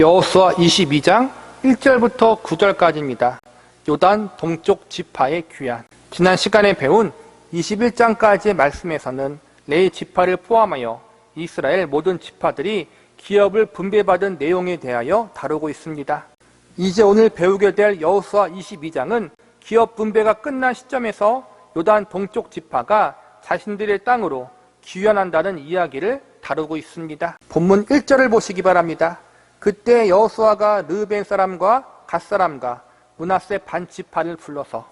여호수아 22장 1절부터 9절까지입니다. 요단 동쪽 지파의 귀환. 지난 시간에 배운 21장까지의 말씀에서는 레위 지파를 포함하여 이스라엘 모든 지파들이 기업을 분배받은 내용에 대하여 다루고 있습니다. 이제 오늘 배우게 될 여호수아 22장은 기업 분배가 끝난 시점에서 요단 동쪽 지파가 자신들의 땅으로 귀환한다는 이야기를 다루고 있습니다. 본문 1절을 보시기 바랍니다. 그때 여호수아가 르우벤 사람과 갓 사람과 므낫세 반 지파를 불러서,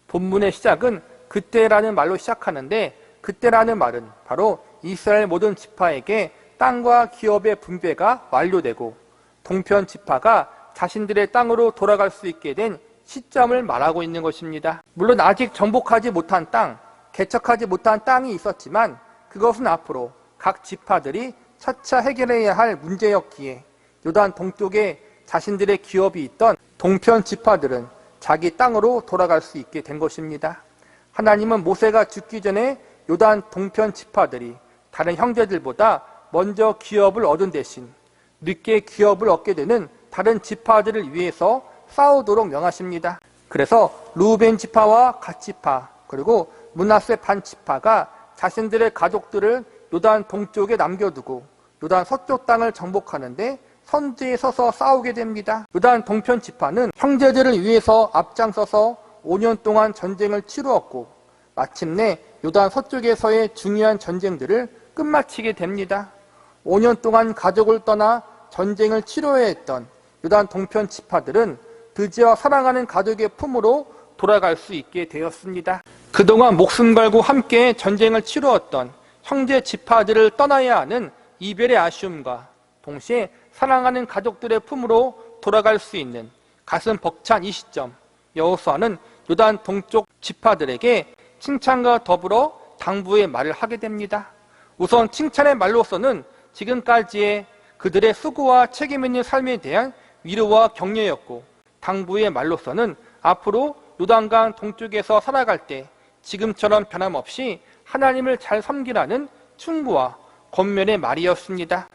본문의 시작은 그때라는 말로 시작하는데, 그때라는 말은 바로 이스라엘 모든 지파에게 땅과 기업의 분배가 완료되고 동편 지파가 자신들의 땅으로 돌아갈 수 있게 된 시점을 말하고 있는 것입니다. 물론 아직 정복하지 못한 땅, 개척하지 못한 땅이 있었지만 그것은 앞으로 각 지파들이 차차 해결해야 할 문제였기에 요단 동쪽에 자신들의 기업이 있던 동편 지파들은 자기 땅으로 돌아갈 수 있게 된 것입니다. 하나님은 모세가 죽기 전에 요단 동편 지파들이 다른 형제들보다 먼저 기업을 얻은 대신 늦게 기업을 얻게 되는 다른 지파들을 위해서 싸우도록 명하십니다. 그래서 르우벤 지파와 갓 지파 그리고 므낫세 반 지파가 자신들의 가족들을 요단 동쪽에 남겨두고 요단 서쪽 땅을 정복하는데 선두에 서서 싸우게 됩니다. 요단 동편 지파는 형제들을 위해서 앞장서서 5년 동안 전쟁을 치루었고 마침내 요단 서쪽에서의 중요한 전쟁들을 끝마치게 됩니다. 5년 동안 가족을 떠나 전쟁을 치러야 했던 요단 동편 지파들은 드디어 사랑하는 가족의 품으로 돌아갈 수 있게 되었습니다. 그동안 목숨 걸고 함께 전쟁을 치루었던 형제 지파들을 떠나야 하는 이별의 아쉬움과 동시에 사랑하는 가족들의 품으로 돌아갈 수 있는 가슴 벅찬 이 시점, 여호수아는 요단 동쪽 지파들에게 칭찬과 더불어 당부의 말을 하게 됩니다. 우선 칭찬의 말로서는 지금까지의 그들의 수고와 책임 있는 삶에 대한 위로와 격려였고, 당부의 말로서는 앞으로 요단강 동쪽에서 살아갈 때 지금처럼 변함없이 하나님을 잘 섬기라는 충고와 권면의 말이었습니다.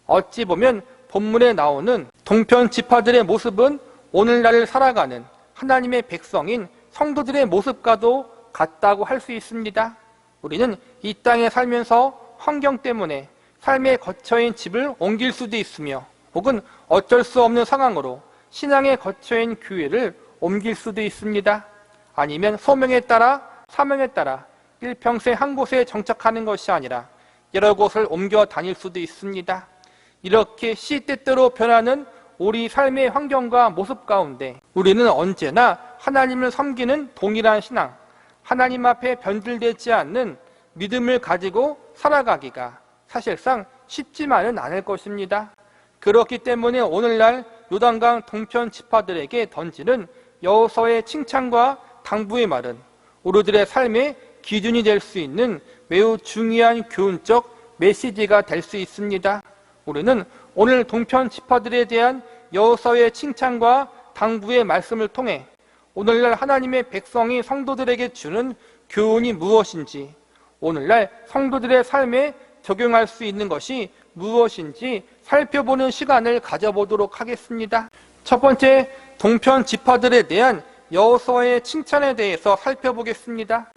어찌 보면 본문에 나오는 동편 지파들의 모습은 오늘날을 살아가는 하나님의 백성인 성도들의 모습과도 같다고 할 수 있습니다. 우리는 이 땅에 살면서 환경 때문에 삶의 거처인 집을 옮길 수도 있으며, 혹은 어쩔 수 없는 상황으로 신앙의 거처인 교회를 옮길 수도 있습니다. 아니면 소명에 따라 사명에 따라 일평생 한 곳에 정착하는 것이 아니라 여러 곳을 옮겨 다닐 수도 있습니다. 이렇게 시때때로 변하는 우리 삶의 환경과 모습 가운데 우리는 언제나 하나님을 섬기는 동일한 신앙, 하나님 앞에 변질되지 않는 믿음을 가지고 살아가기가 사실상 쉽지만은 않을 것입니다. 그렇기 때문에 오늘날 요단강 동편 지파들에게 던지는 여호수아의 칭찬과 당부의 말은 우리들의 삶의 기준이 될 수 있는 매우 중요한 교훈적 메시지가 될 수 있습니다. 우리는 오늘 동편 지파들에 대한 여호수아의 칭찬과 당부의 말씀을 통해 오늘날 하나님의 백성이 성도들에게 주는 교훈이 무엇인지, 오늘날 성도들의 삶에 적용할 수 있는 것이 무엇인지 살펴보는 시간을 가져보도록 하겠습니다. 첫 번째, 동편 지파들에 대한 여호수아의 칭찬에 대해서 살펴보겠습니다.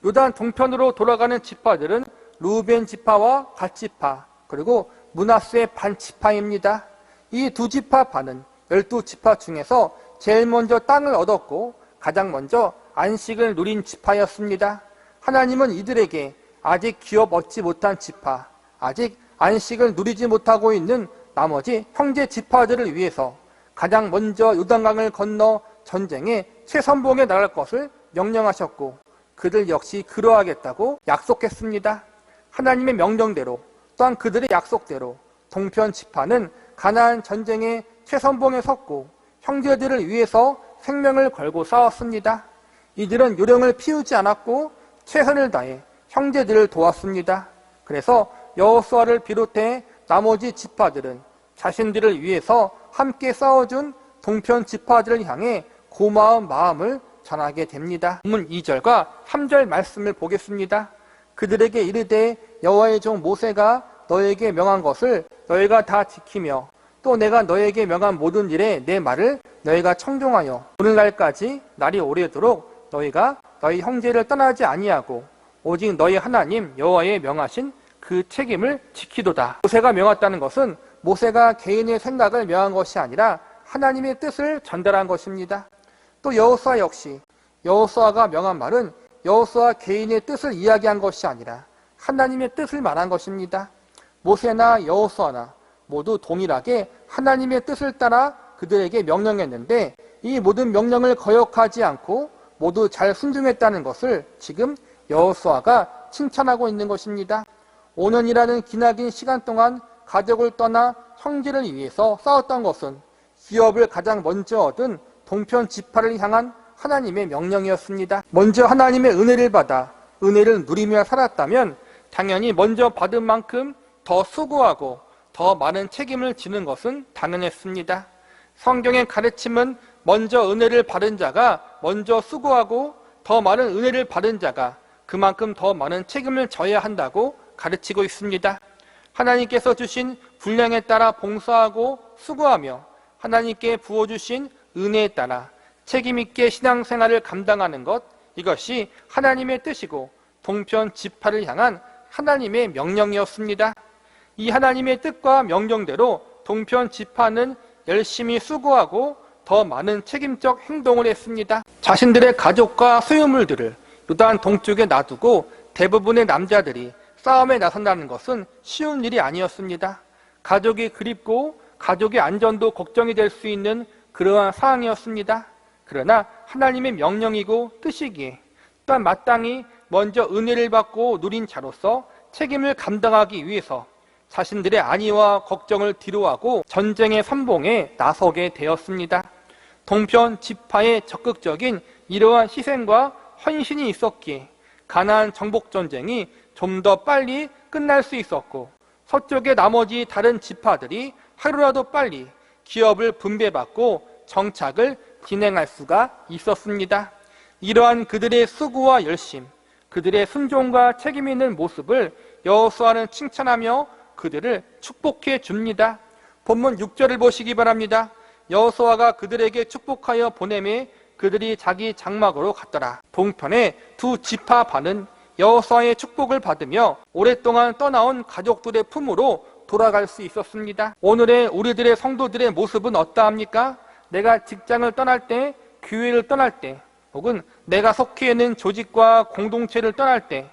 요단 동편으로 돌아가는 지파들은 르우벤 지파와 갓 지파 그리고 므낫세 반 지파입니다. 이 두 지파 반은 12지파 중에서 제일 먼저 땅을 얻었고 가장 먼저 안식을 누린 지파였습니다. 하나님은 이들에게 아직 기업 얻지 못한 지파, 아직 안식을 누리지 못하고 있는 나머지 형제 지파들을 위해서 가장 먼저 요단강을 건너 전쟁에 최선봉에 나갈 것을 명령하셨고, 그들 역시 그러하겠다고 약속했습니다. 하나님의 명령대로, 또한 그들의 약속대로 동편 지파는 가나안 전쟁에 최선봉에 섰고 형제들을 위해서 생명을 걸고 싸웠습니다. 이들은 요령을 피우지 않았고 최선을 다해 형제들을 도왔습니다. 그래서 여호수아를 비롯해 나머지 지파들은 자신들을 위해서 함께 싸워준 동편 지파들을 향해 고마운 마음을 전하게 됩니다. 본문 2절과 3절 말씀을 보겠습니다. 그들에게 이르되 여호와의 종 모세가 너에게 명한 것을 너희가 다 지키며 또 내가 너에게 명한 모든 일에 내 말을 너희가 청종하여 오늘날까지 날이 오래도록 너희가 너희 형제를 떠나지 아니하고 오직 너희 하나님 여호와의 명하신 그 책임을 지키도다. 모세가 명했다는 것은 모세가 개인의 생각을 명한 것이 아니라 하나님의 뜻을 전달한 것입니다. 또 여호수아 역시 여호수아가 명한 말은 여호수아 개인의 뜻을 이야기한 것이 아니라 하나님의 뜻을 말한 것입니다. 모세나 여호수아나 모두 동일하게 하나님의 뜻을 따라 그들에게 명령했는데 이 모든 명령을 거역하지 않고 모두 잘 순종했다는 것을 지금 여호수아가 칭찬하고 있는 것입니다. 5년이라는 기나긴 시간 동안 가족을 떠나 형제를 위해서 싸웠던 것은 기업을 가장 먼저 얻은 동편 지파를 향한 하나님의 명령이었습니다. 먼저 하나님의 은혜를 받아 은혜를 누리며 살았다면 당연히 먼저 받은 만큼 더 수고하고 더 많은 책임을 지는 것은 당연했습니다. 성경의 가르침은 먼저 은혜를 받은 자가 먼저 수고하고 더 많은 은혜를 받은 자가 그만큼 더 많은 책임을 져야 한다고 가르치고 있습니다. 하나님께서 주신 분량에 따라 봉사하고 수고하며 하나님께 부어주신 은혜에 따라 책임있게 신앙생활을 감당하는 것, 이것이 하나님의 뜻이고 동편 지파를 향한 하나님의 명령이었습니다. 이 하나님의 뜻과 명령대로 동편 지파는 열심히 수고하고 더 많은 책임적 행동을 했습니다. 자신들의 가족과 소유물들을 요단 동쪽에 놔두고 대부분의 남자들이 싸움에 나선다는 것은 쉬운 일이 아니었습니다. 가족이 그립고 가족의 안전도 걱정이 될 수 있는 그러한 상황이었습니다. 그러나 하나님의 명령이고 뜻이기에 또한 마땅히 먼저 은혜를 받고 누린 자로서 책임을 감당하기 위해서 자신들의 안위와 걱정을 뒤로하고 전쟁의 선봉에 나서게 되었습니다. 동편 지파의 적극적인 이러한 희생과 헌신이 있었기에 가나안 정복 전쟁이 좀 더 빨리 끝날 수 있었고 서쪽의 나머지 다른 지파들이 하루라도 빨리 기업을 분배받고 정착을 진행할 수가 있었습니다. 이러한 그들의 수고와 열심, 그들의 순종과 책임 있는 모습을 여호수아는 칭찬하며 그들을 축복해 줍니다. 본문 6절을 보시기 바랍니다. 여호수아가 그들에게 축복하여 보내매 그들이 자기 장막으로 갔더라. 동편의 두 지파 반은 여호수아의 축복을 받으며 오랫동안 떠나온 가족들의 품으로 돌아갈 수 있었습니다. 오늘의 우리들의 성도들의 모습은 어떠합니까? 내가 직장을 떠날 때, 교회를 떠날 때, 혹은 내가 속해 있는 조직과 공동체를 떠날 때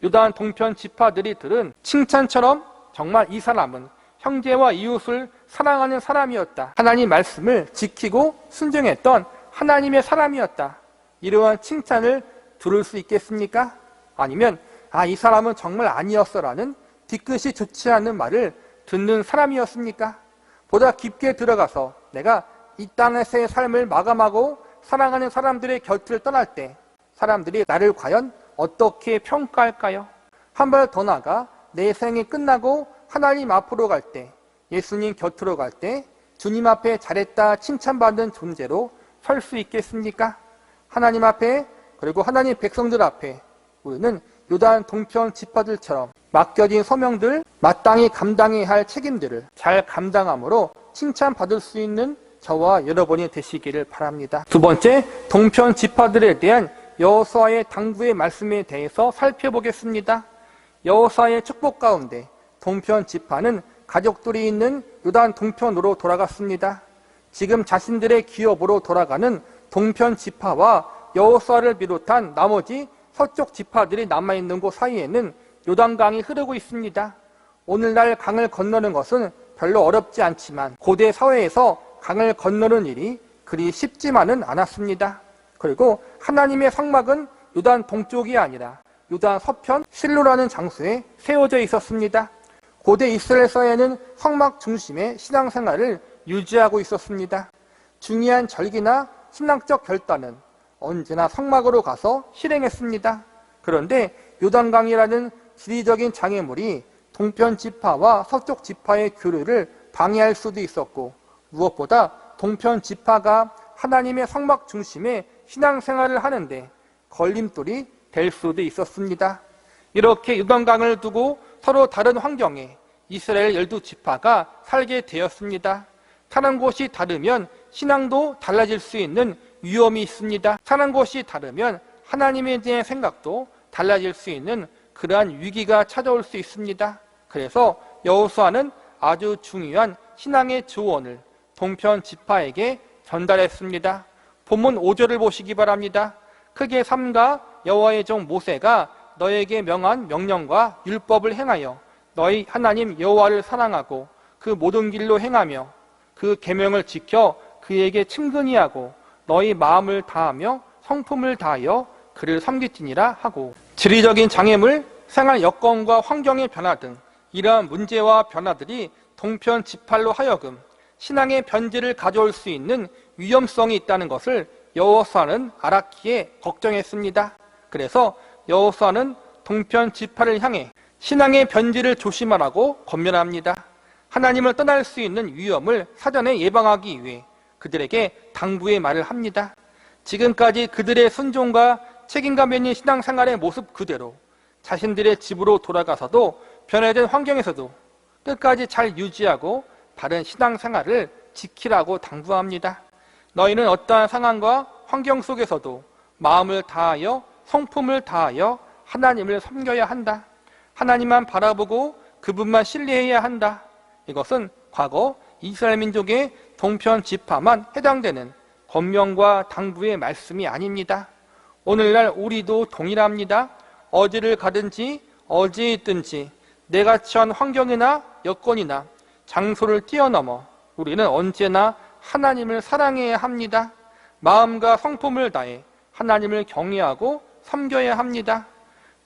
요단 동편 지파들이 들은 칭찬처럼 정말 이 사람은 형제와 이웃을 사랑하는 사람이었다. 하나님 말씀을 지키고 순종했던 하나님의 사람이었다. 이러한 칭찬을 들을 수 있겠습니까? 아니면 이 사람은 정말 아니었어라는 뒤끝이 좋지 않은 말을 듣는 사람이었습니까? 보다 깊게 들어가서 내가 이 땅에서의 삶을 마감하고 사랑하는 사람들의 곁을 떠날 때 사람들이 나를 과연 어떻게 평가할까요? 한 발 더 나아가 내 생이 끝나고 하나님 앞으로 갈 때, 예수님 곁으로 갈 때 주님 앞에 잘했다 칭찬받는 존재로 설 수 있겠습니까? 하나님 앞에, 그리고 하나님 백성들 앞에 우리는 요단 동편 지파들처럼 맡겨진 소명들, 마땅히 감당해야 할 책임들을 잘 감당함으로 칭찬받을 수 있는 저와 여러분이 되시기를 바랍니다. 두 번째, 동편 지파들에 대한 여호수아의 당부의 말씀에 대해서 살펴보겠습니다. 여호수아의 축복 가운데 동편 지파는 가족들이 있는 요단 동편으로 돌아갔습니다. 지금 자신들의 기업으로 돌아가는 동편 지파와 여호수아를 비롯한 나머지 서쪽 지파들이 남아있는 곳 사이에는 요단강이 흐르고 있습니다. 오늘날 강을 건너는 것은 별로 어렵지 않지만 고대 사회에서 강을 건너는 일이 그리 쉽지만은 않았습니다. 그리고 하나님의 성막은 요단 동쪽이 아니라 요단 서편 실로라는 장소에 세워져 있었습니다. 고대 이스라엘 사회는 성막 중심의 신앙생활을 유지하고 있었습니다. 중요한 절기나 신앙적 결단은 언제나 성막으로 가서 실행했습니다. 그런데 요단강이라는 지리적인 장애물이 동편 지파와 서쪽 지파의 교류를 방해할 수도 있었고 무엇보다 동편 지파가 하나님의 성막 중심의 신앙생활을 하는데 걸림돌이 될 수도 있었습니다. 이렇게 요단강을 두고 서로 다른 환경에 이스라엘 12지파가 살게 되었습니다. 사는 곳이 다르면 신앙도 달라질 수 있는 위험이 있습니다. 사는 곳이 다르면 하나님에 대한 생각도 달라질 수 있는 그러한 위기가 찾아올 수 있습니다. 그래서 여호수아는 아주 중요한 신앙의 조언을 동편 지파에게 전달했습니다. 본문 5절을 보시기 바랍니다. 크게 삼가 여호와의 종 모세가 너에게 명한 명령과 율법을 행하여 너희 하나님 여호와를 사랑하고 그 모든 길로 행하며 그 계명을 지켜 그에게 친근히 하고 너희 마음을 다하며 성품을 다하여 그를 섬길지니라 하고, 지리적인 장애물, 생활 여건과 환경의 변화 등 이러한 문제와 변화들이 동편 지파로 하여금 신앙의 변질을 가져올 수 있는 위험성이 있다는 것을 여호수아는 알았기에 걱정했습니다. 그래서 여호수아는 동편 지파를 향해 신앙의 변질을 조심하라고 권면합니다. 하나님을 떠날 수 있는 위험을 사전에 예방하기 위해 그들에게 당부의 말을 합니다. 지금까지 그들의 순종과 책임감 있는 신앙생활의 모습 그대로 자신들의 집으로 돌아가서도 변화된 환경에서도 끝까지 잘 유지하고 바른 신앙생활을 지키라고 당부합니다. 너희는 어떠한 상황과 환경 속에서도 마음을 다하여 성품을 다하여 하나님을 섬겨야 한다. 하나님만 바라보고 그분만 신뢰해야 한다. 이것은 과거 이스라엘 민족의 동편 지파만 해당되는 권면과 당부의 말씀이 아닙니다. 오늘날 우리도 동일합니다. 어디를 가든지 어디에 있든지 내가 처한 환경이나 여건이나 장소를 뛰어넘어 우리는 언제나 하나님을 사랑해야 합니다. 마음과 성품을 다해 하나님을 경외하고 섬겨야 합니다.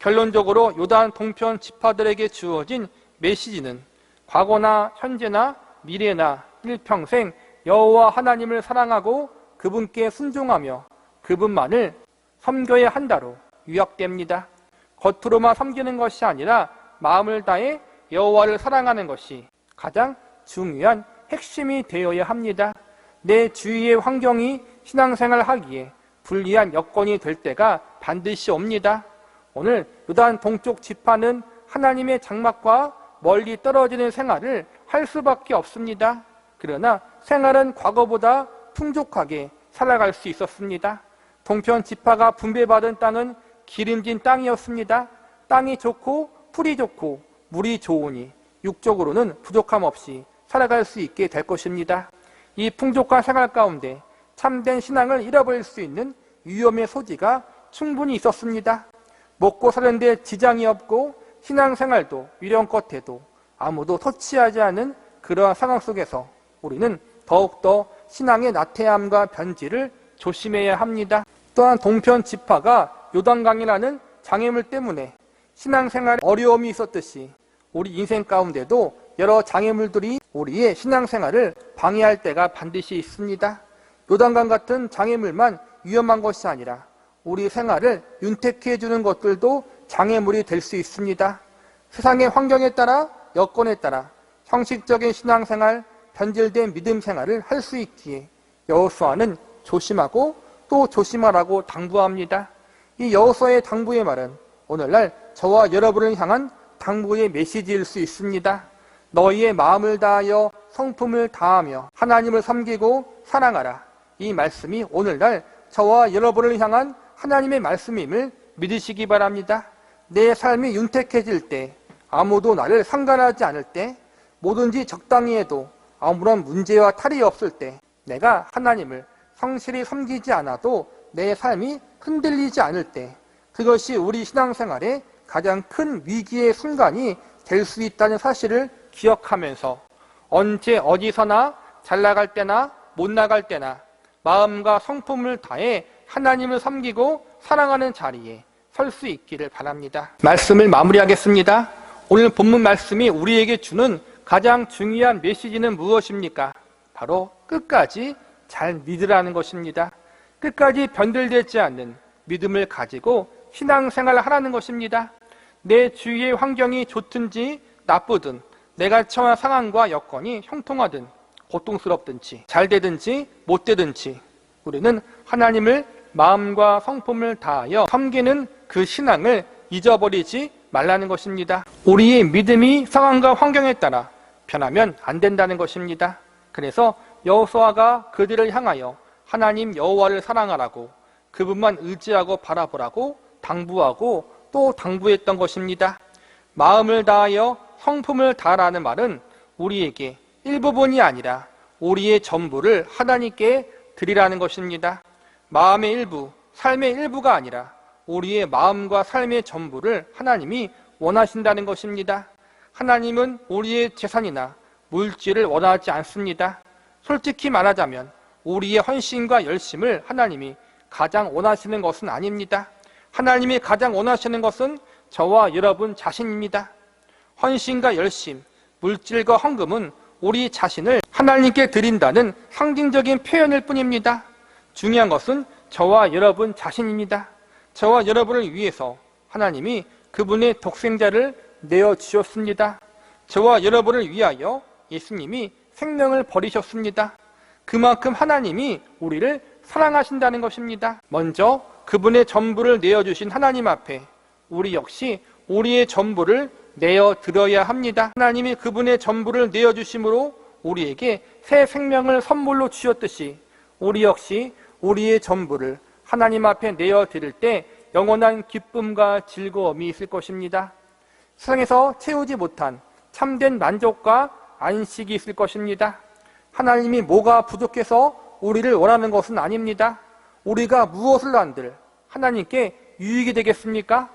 결론적으로 요단 동편 지파들에게 주어진 메시지는 과거나 현재나 미래나 일평생 여호와 하나님을 사랑하고 그분께 순종하며 그분만을 섬겨야 한다로 요약됩니다. 겉으로만 섬기는 것이 아니라 마음을 다해 여호와를 사랑하는 것이 가장 중요한 핵심이 되어야 합니다. 내 주위의 환경이 신앙생활을 하기에 불리한 여건이 될 때가 반드시 옵니다. 오늘 요단 동쪽 지파는 하나님의 장막과 멀리 떨어지는 생활을 할 수밖에 없습니다. 그러나 생활은 과거보다 풍족하게 살아갈 수 있었습니다. 동편 지파가 분배받은 땅은 기름진 땅이었습니다. 땅이 좋고 풀이 좋고 물이 좋으니 육적으로는 부족함 없이 살아갈 수 있게 될 것입니다. 이 풍족한 생활 가운데 참된 신앙을 잃어버릴 수 있는 위험의 소지가 충분히 있었습니다. 먹고 사는 데 지장이 없고 신앙생활도 위령껏 해도 아무도 터치하지 않은 그러한 상황 속에서 우리는 더욱더 신앙의 나태함과 변질을 조심해야 합니다. 또한 동편 지파가 요단강이라는 장애물 때문에 신앙생활에 어려움이 있었듯이 우리 인생 가운데도 여러 장애물들이 우리의 신앙생활을 방해할 때가 반드시 있습니다. 요단강 같은 장애물만 위험한 것이 아니라 우리 생활을 윤택해 주는 것들도 장애물이 될 수 있습니다. 세상의 환경에 따라 여건에 따라 형식적인 신앙생활, 변질된 믿음 생활을 할 수 있기에 여호수아는 조심하고 또 조심하라고 당부합니다. 이 여호수아의 당부의 말은 오늘날 저와 여러분을 향한 당부의 메시지일 수 있습니다. 너희의 마음을 다하여 성품을 다하며 하나님을 섬기고 사랑하라. 이 말씀이 오늘날 저와 여러분을 향한 하나님의 말씀임을 믿으시기 바랍니다. 내 삶이 윤택해질 때, 아무도 나를 상관하지 않을 때, 뭐든지 적당히 해도 아무런 문제와 탈이 없을 때, 내가 하나님을 성실히 섬기지 않아도 내 삶이 흔들리지 않을 때, 그것이 우리 신앙생활의 가장 큰 위기의 순간이 될 수 있다는 사실을 기억하면서 언제 어디서나 잘 나갈 때나 못 나갈 때나 마음과 성품을 다해 하나님을 섬기고 사랑하는 자리에 설 수 있기를 바랍니다. 말씀을 마무리하겠습니다. 오늘 본문 말씀이 우리에게 주는 가장 중요한 메시지는 무엇입니까? 바로 끝까지 잘 믿으라는 것입니다. 끝까지 변질되지 않는 믿음을 가지고 신앙생활을 하라는 것입니다. 내 주위의 환경이 좋든지 나쁘든, 내가 처한 상황과 여건이 형통하든 고통스럽든지 잘 되든지 못 되든지 우리는 하나님을 마음과 성품을 다하여 섬기는 그 신앙을 잊어버리지 말라는 것입니다. 우리의 믿음이 상황과 환경에 따라 변하면 안 된다는 것입니다. 그래서 여호수아가 그들을 향하여 하나님 여호와를 사랑하라고, 그분만 의지하고 바라보라고 당부하고 또 당부했던 것입니다. 마음을 다하여 성품을 다하라는 말은 우리에게 일부분이 아니라 우리의 전부를 하나님께 드리라는 것입니다. 마음의 일부, 삶의 일부가 아니라 우리의 마음과 삶의 전부를 하나님이 원하신다는 것입니다. 하나님은 우리의 재산이나 물질을 원하지 않습니다. 솔직히 말하자면 우리의 헌신과 열심을 하나님이 가장 원하시는 것은 아닙니다. 하나님이 가장 원하시는 것은 저와 여러분 자신입니다. 헌신과 열심, 물질과 헌금은 우리 자신을 하나님께 드린다는 상징적인 표현일 뿐입니다. 중요한 것은 저와 여러분 자신입니다. 저와 여러분을 위해서 하나님이 그분의 독생자를 내어주셨습니다. 저와 여러분을 위하여 예수님이 생명을 버리셨습니다. 그만큼 하나님이 우리를 사랑하신다는 것입니다. 먼저 그분의 전부를 내어주신 하나님 앞에 우리 역시 우리의 전부를 내어드려야 합니다. 하나님이 그분의 전부를 내어주심으로 우리에게 새 생명을 선물로 주셨듯이 우리 역시 우리의 전부를 하나님 앞에 내어드릴 때 영원한 기쁨과 즐거움이 있을 것입니다. 세상에서 채우지 못한 참된 만족과 안식이 있을 것입니다. 하나님이 뭐가 부족해서 우리를 원하는 것은 아닙니다. 우리가 무엇을 한들 하나님께 유익이 되겠습니까?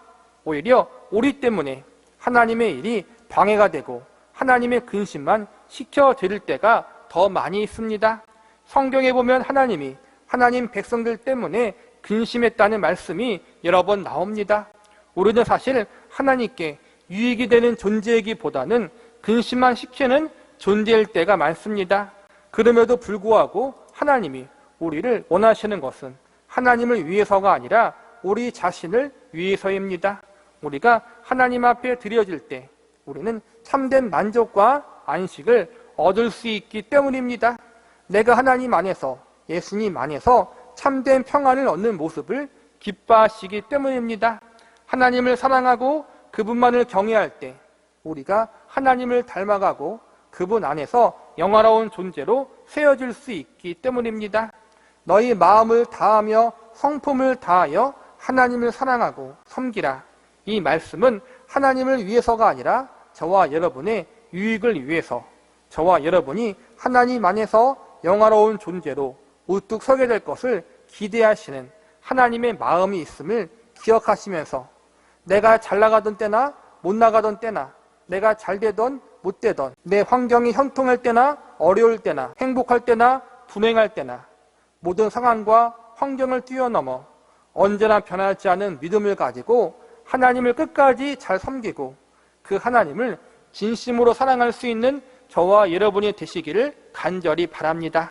오히려 우리 때문에 하나님의 일이 방해가 되고 하나님의 근심만 시켜드릴 때가 더 많이 있습니다. 성경에 보면 하나님이 하나님 백성들 때문에 근심했다는 말씀이 여러 번 나옵니다. 우리는 사실 하나님께 유익이 되는 존재이기보다는 근심만 시키는 존재일 때가 많습니다. 그럼에도 불구하고 하나님이 우리를 원하시는 것은 하나님을 위해서가 아니라 우리 자신을 위해서입니다. 우리가 하나님 앞에 드려질 때 우리는 참된 만족과 안식을 얻을 수 있기 때문입니다. 내가 하나님 안에서, 예수님 안에서 참된 평안을 얻는 모습을 기뻐하시기 때문입니다. 하나님을 사랑하고 그분만을 경외할 때 우리가 하나님을 닮아가고 그분 안에서 영화로운 존재로 세워질 수 있기 때문입니다. 너희 마음을 다하며 성품을 다하여 하나님을 사랑하고 섬기라. 이 말씀은 하나님을 위해서가 아니라 저와 여러분의 유익을 위해서, 저와 여러분이 하나님 안에서 영화로운 존재로 우뚝 서게 될 것을 기대하시는 하나님의 마음이 있음을 기억하시면서 내가 잘 나가던 때나 못 나가던 때나, 내가 잘 되던 못 되던, 내 환경이 형통할 때나 어려울 때나, 행복할 때나 불행할 때나 모든 상황과 환경을 뛰어넘어 언제나 변하지 않은 믿음을 가지고 하나님을 끝까지 잘 섬기고 그 하나님을 진심으로 사랑할 수 있는 저와 여러분이 되시기를 간절히 바랍니다.